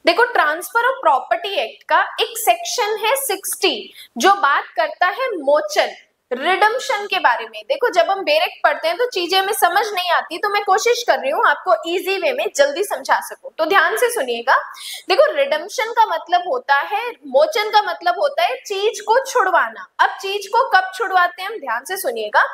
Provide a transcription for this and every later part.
देखो, transfer of property act का एक सेक्शन है 60 जो बात करता है मोचन रिडम्पशन के बारे में। देखो, जब हम डायरेक्ट पढ़ते हैं तो चीजें हमें समझ नहीं आती, तो मैं कोशिश कर रही हूँ आपको इजी वे में जल्दी समझा सकूं, तो ध्यान से सुनिएगा। देखो, रिडम्पशन का मतलब होता है, मोचन का मतलब होता है चीज को छुड़वाना। अब चीज को कब छुड़वाते हैं हम, ध्यान से सुनिएगा।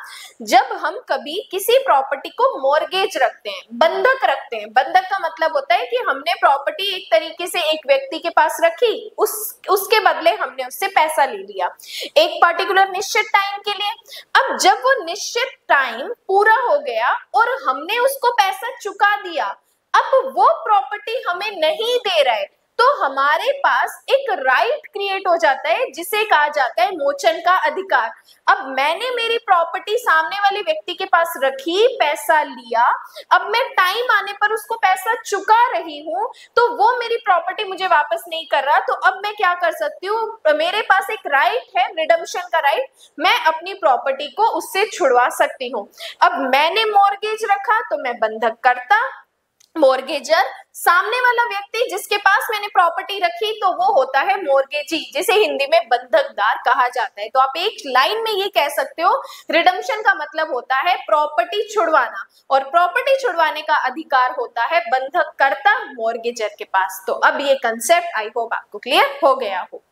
जब हम कभी किसी प्रॉपर्टी को मॉर्गेज रखते हैं, बंधक रखते हैं। बंधक का मतलब होता है कि हमने प्रॉपर्टी एक तरीके से एक व्यक्ति के पास रखी, उसके बदले हमने उससे पैसा ले लिया एक पर्टिकुलर निश्चित टाइम के लिए। अब जब वो निश्चित टाइम पूरा हो गया और हमने उसको पैसा चुका दिया, अब वो प्रॉपर्टी हमें नहीं दे रहा है, तो हमारे पास एक राइट क्रिएट हो जाता है जिसे कहा जाता है मोचन का अधिकार। अब मैंने मेरी प्रॉपर्टी सामने वाले व्यक्ति के पास रखी, पैसा लिया, अब मैं टाइम आने पर उसको पैसा चुका रही हूं, तो वो मेरी प्रॉपर्टी मुझे वापस नहीं कर रहा, तो अब मैं क्या कर सकती हूँ, मेरे पास एक राइट है, रिडम्पशन का राइट, मैं अपनी प्रॉपर्टी को उससे छुड़वा सकती हूँ। अब मैंने मॉर्गेज रखा तो मैं बंधक करता, मॉर्गेजर सामने वाला व्यक्ति जिसके पास मैंने प्रॉपर्टी रखी, तो वो होता है मॉर्गेजी, जिसे हिंदी में बंधकदार कहा जाता है। तो आप एक लाइन में ये कह सकते हो, रिडम्पशन का मतलब होता है प्रॉपर्टी छुड़वाना, और प्रॉपर्टी छुड़वाने का अधिकार होता है बंधककर्ता मॉर्गेजर के पास। तो अब ये कंसेप्ट आई होप आपको क्लियर हो गया हो।